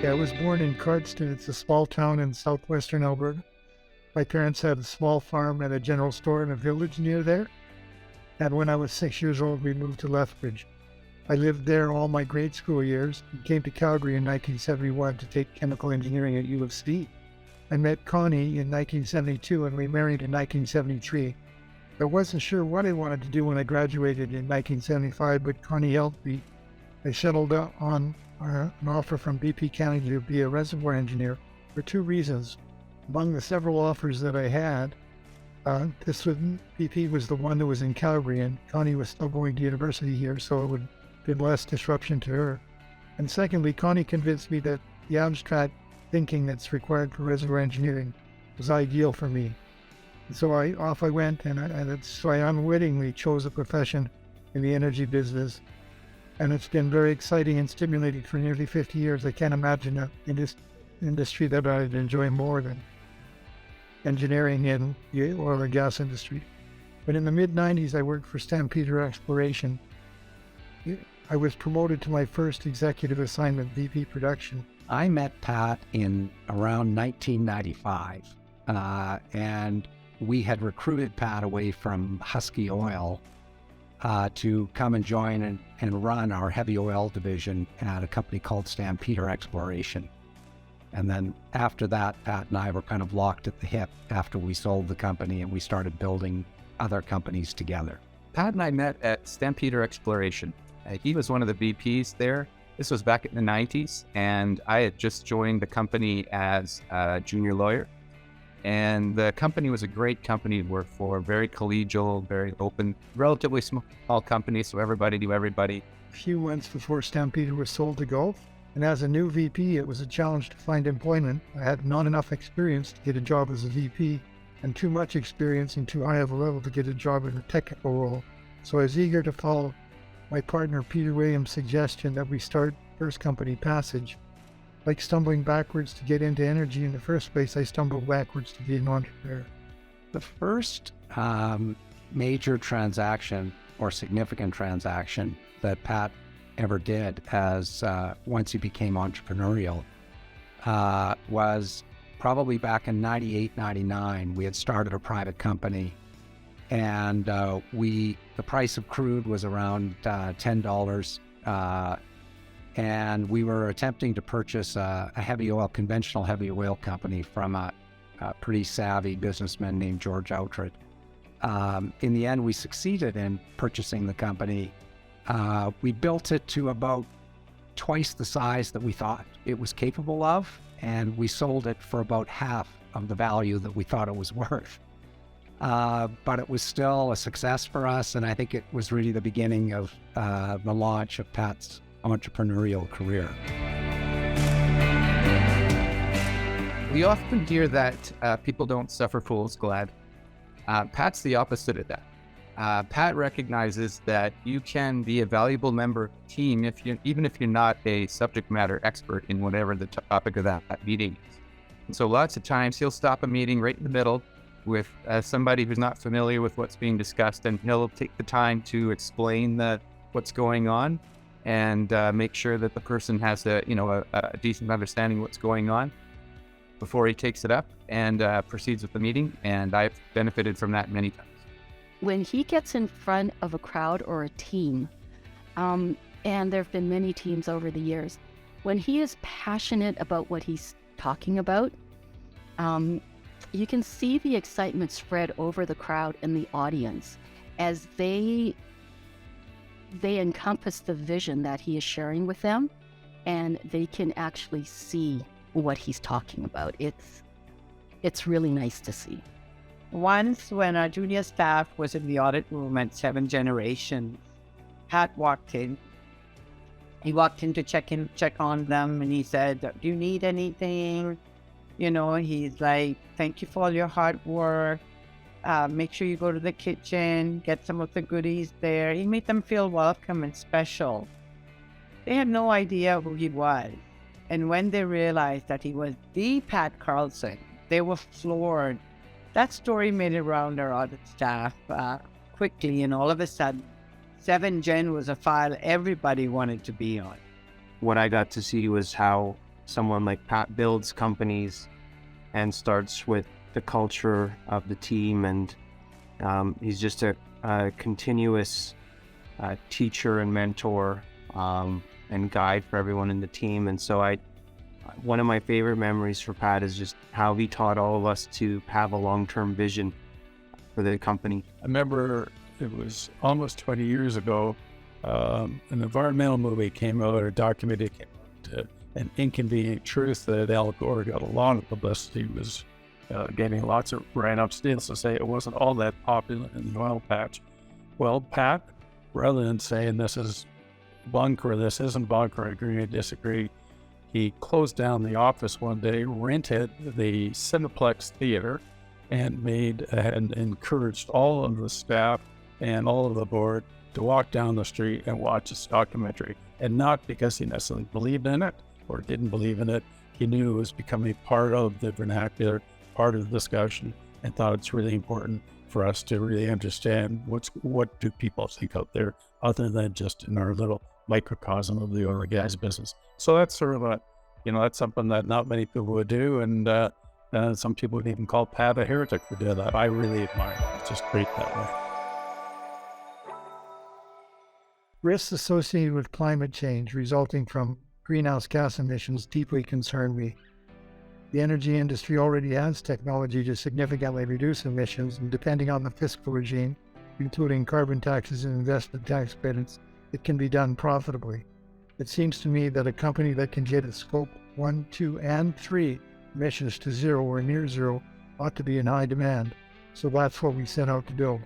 Yeah, I was born in Carlson. It's a small town in southwestern Alberta. My parents had a small farm and a general store in a village near there. And when I was 6 years old, we moved to Lethbridge. I lived there all my grade school years and came to Calgary in 1971 to take chemical engineering at U of C. I met Connie in 1972 and we married in 1973. I wasn't sure what I wanted to do when I graduated in 1975, but Connie helped me. I settled on an offer from BP Canada to be a reservoir engineer for two reasons. Among the several offers that I had, BP was the one that was in Calgary, and Connie was still going to university here, so it would have been less disruption to her. And secondly, Connie convinced me that the abstract thinking that's required for reservoir engineering was ideal for me. And so off I went, and so I unwittingly chose a profession in the energy business. And it's been very exciting and stimulating for nearly 50 years. I can't imagine an industry that I'd enjoy more than engineering in the oil and gas industry. But in the mid-90s, I worked for Stampeder Exploration. I was promoted to my first executive assignment, VP Production. I met Pat in around 1995, and we had recruited Pat away from Husky Oil to come and join and run our heavy oil division at a company called Stampeder Exploration. And then after that, Pat and I were kind of locked at the hip after we sold the company and we started building other companies together. Pat and I met at Stampeder Exploration. He was one of the VPs there. This was back in the 90s, and I had just joined the company as a junior lawyer. And the company was a great company to work for, very collegial, very open, relatively small company, so everybody knew everybody. A few months before Stampeder was sold to Gulf, and as a new VP, it was a challenge to find employment. I had not enough experience to get a job as a VP, and too much experience and too high of a level to get a job in a technical role. So I was eager to follow my partner Peter Williams' suggestion that we start First Company Passage. Like stumbling backwards to get into energy in the first place, I stumbled backwards to be an entrepreneur. The first major transaction or significant transaction that Pat ever did as once he became entrepreneurial was probably back in 98, 99. We had started a private company, and the price of crude was around $10. And we were attempting to purchase a conventional heavy oil company from a pretty savvy businessman named George Outred. In the end, we succeeded in purchasing the company. We built it to about twice the size that we thought it was capable of, and we sold it for about half of the value that we thought it was worth. But it was still a success for us, and I think it was really the beginning of the launch of Pat's entrepreneurial career. We often hear that people don't suffer fools glad. Pat's the opposite of that. Pat recognizes that you can be a valuable member of the team even if you're not a subject matter expert in whatever the topic of that meeting is. And so lots of times he'll stop a meeting right in the middle with somebody who's not familiar with what's being discussed, and he'll take the time to explain what's going on and make sure that the person has a decent understanding of what's going on before he takes it up and proceeds with the meeting. And I've benefited from that many times. When he gets in front of a crowd or a team, and there have been many teams over the years, when he is passionate about what he's talking about, you can see the excitement spread over the crowd and the audience as they encompass the vision that he is sharing with them, and they can actually see what he's talking about. It's really nice to see. Once when our junior staff was in the audit room at 7 Generations, Pat walked in. He walked in to check on them, and he said, "Do you need anything?" He's like, "Thank you for all your hard work. Make sure you go to the kitchen, get some of the goodies there." He made them feel welcome and special. They had no idea who he was. And when they realized that he was the Pat Carlson, they were floored. That story made it around our audit staff quickly, and all of a sudden, 7 Gen was a file everybody wanted to be on. What I got to see was how someone like Pat builds companies and starts with the culture of the team, and he's just a continuous teacher and mentor and guide for everyone in the team. And so one of my favorite memories for Pat is just how he taught all of us to have a long-term vision for the company. I remember it was almost 20 years ago, an environmental movie came out, or a documentary came out, An Inconvenient Truth, that Al Gore got a lot of publicity, was getting lots of write-ups, needless to say it wasn't all that popular in the oil patch. Well, Pat, rather than saying this is bunk or this isn't bunk or agree or disagree, he closed down the office one day, rented the Cineplex Theater, and encouraged all of the staff and all of the board to walk down the street and watch this documentary. And not because he necessarily believed in it or didn't believe in it. He knew it was becoming part of the vernacular, part of the discussion, and thought it's really important for us to really understand what do people think out there other than just in our little microcosm of the oil and gas business. So that's sort of that's something that not many people would do, and some people would even call Pat a heretic for doing that. I really admire it. It's just great that way. Risks associated with climate change resulting from greenhouse gas emissions deeply concern me. The energy industry already has technology to significantly reduce emissions, and depending on the fiscal regime, including carbon taxes and investment tax credits, it can be done profitably. It seems to me that a company that can get its scope 1, 2, and 3 emissions to zero or near zero ought to be in high demand. So that's what we set out to build.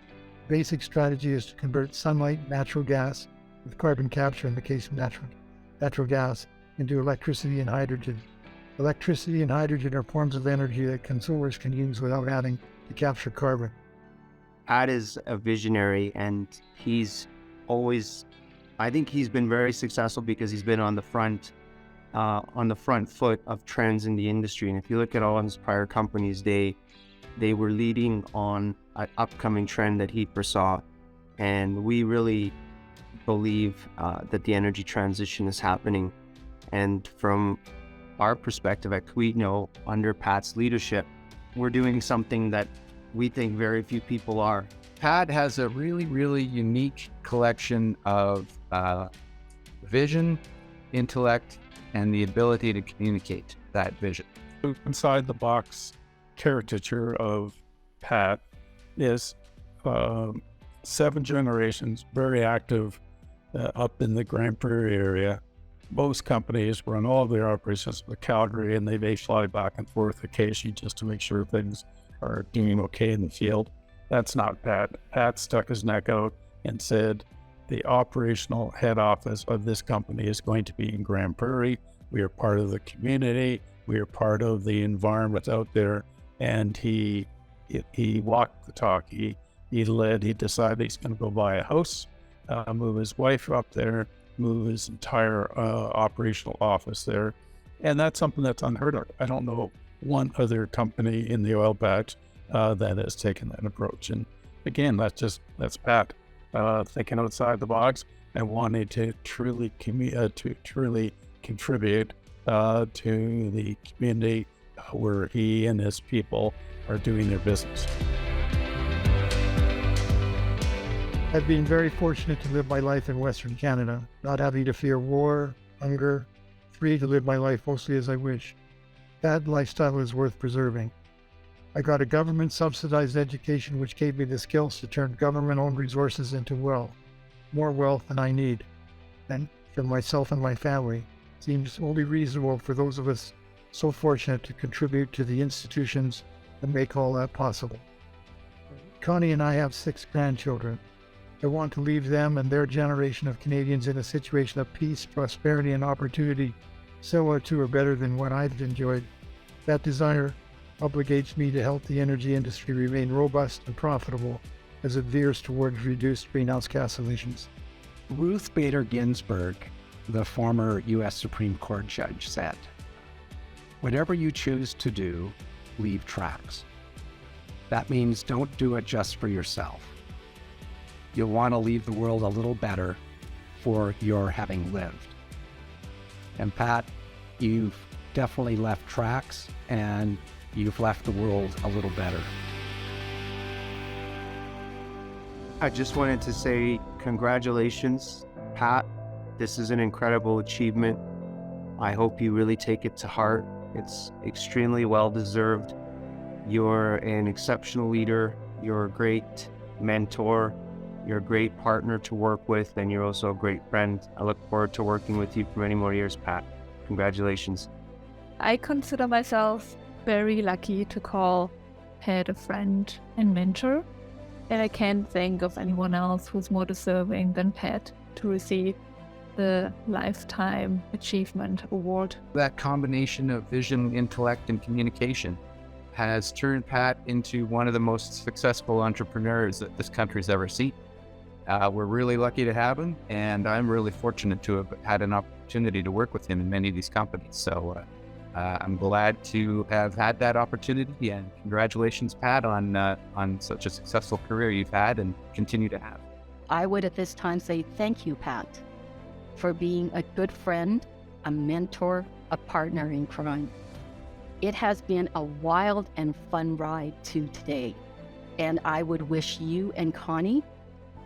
Basic strategy is to convert sunlight, natural gas, with carbon capture in the case of natural gas, into electricity and hydrogen. Electricity and hydrogen are forms of energy that consumers can use without having to capture carbon. Pat is a visionary, and I think he's been very successful because he's been on the front foot of trends in the industry. And if you look at all of his prior companies, they were leading on an upcoming trend that he foresaw. And we really believe that the energy transition is happening. And from our perspective at Kiwetinohk, under Pat's leadership, we're doing something that we think very few people are. Pat has a really, really unique collection of vision, intellect, and the ability to communicate that vision. Inside the box caricature of Pat is 7 generations, very active up in the Grand Prairie area. Most companies run all their operations with Calgary, and they may fly back and forth occasionally just to make sure things are doing okay in the field. That's not Pat. Pat stuck his neck out and said, the operational head office of this company is going to be in Grand Prairie. We are part of the community. We are part of the environment out there. And he walked the talk. He led. He decided he's going to go buy a house, move his wife up there, move his entire operational office there. And that's something that's unheard of. I don't know one other company in the oil patch that has taken that approach. And again, that's Pat thinking outside the box and wanting to truly contribute to the community where he and his people are doing their business. I've been very fortunate to live my life in Western Canada, not having to fear war, hunger, free to live my life mostly as I wish. That lifestyle is worth preserving. I got a government-subsidized education which gave me the skills to turn government-owned resources into more wealth than I need. And for myself and my family, it seems only reasonable for those of us so fortunate to contribute to the institutions that make all that possible. Connie and I have 6 grandchildren. I want to leave them and their generation of Canadians in a situation of peace, prosperity, and opportunity similar to or better than what I've enjoyed. That desire obligates me to help the energy industry remain robust and profitable as it veers towards reduced greenhouse gas emissions. Ruth Bader Ginsburg, the former U.S. Supreme Court judge, said, "Whatever you choose to do, leave tracks. That means don't do it just for yourself. You'll want to leave the world a little better for your having lived." And Pat, you've definitely left tracks, and you've left the world a little better. I just wanted to say congratulations, Pat. This is an incredible achievement. I hope you really take it to heart. It's extremely well deserved. You're an exceptional leader. You're a great mentor. You're a great partner to work with, and you're also a great friend. I look forward to working with you for many more years, Pat. Congratulations. I consider myself very lucky to call Pat a friend and mentor, and I can't think of anyone else who's more deserving than Pat to receive the Lifetime Achievement Award. That combination of vision, intellect, and communication has turned Pat into one of the most successful entrepreneurs that this country's ever seen. We're really lucky to have him, and I'm really fortunate to have had an opportunity to work with him in many of these companies. So I'm glad to have had that opportunity, and congratulations, Pat, on such a successful career you've had and continue to have. I would at this time say thank you, Pat, for being a good friend, a mentor, a partner in crime. It has been a wild and fun ride to today, and I would wish you and Connie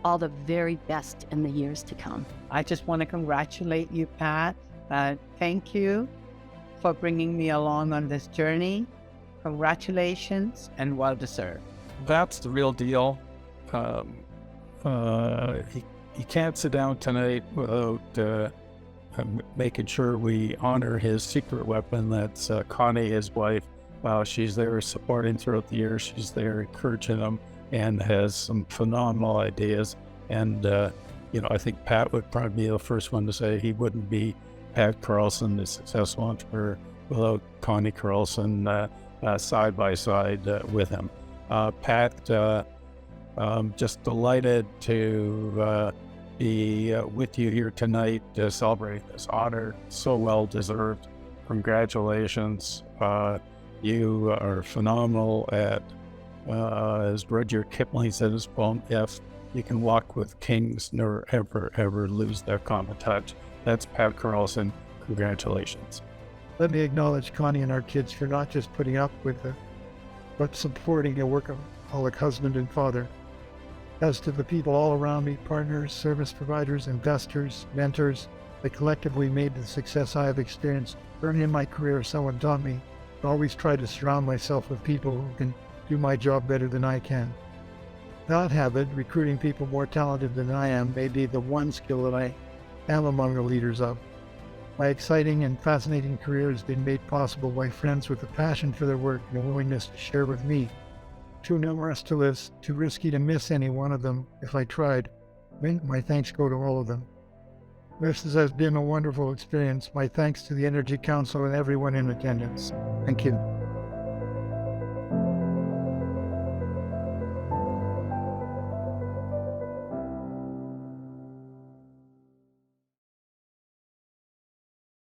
all the very best in the years to come. I just want to congratulate you, Pat. Thank you for bringing me along on this journey. Congratulations and well deserved. That's the real deal. He can't sit down tonight without making sure we honor his secret weapon. That's Connie, his wife. She's there supporting throughout the years. She's there encouraging him and has some phenomenal ideas. And, I think Pat would probably be the first one to say he wouldn't be Pat Carlson, the successful entrepreneur, without Connie Carlson side by side with him. Pat, just delighted to be with you here tonight to celebrate this honor. So well deserved. Congratulations. You are phenomenal at, as Rudyard Kipling said in his poem, if you can walk with kings, never ever lose their common touch. That's Pat Carlson. Congratulations. Let me acknowledge Connie and our kids for not just putting up with it, but supporting a workaholic husband and father. As to the people all around me, partners, service providers, investors, mentors, that collectively made the success I have experienced early in my career, someone taught me to always try to surround myself with people who can do my job better than I can. That habit, recruiting people more talented than I am, may be the one skill that I am among the leaders of. My exciting and fascinating career has been made possible by friends with a passion for their work and a willingness to share with me. Too numerous to list, too risky to miss any one of them if I tried. My thanks go to all of them. This has been a wonderful experience. My thanks to the Energy Council and everyone in attendance. Thank you.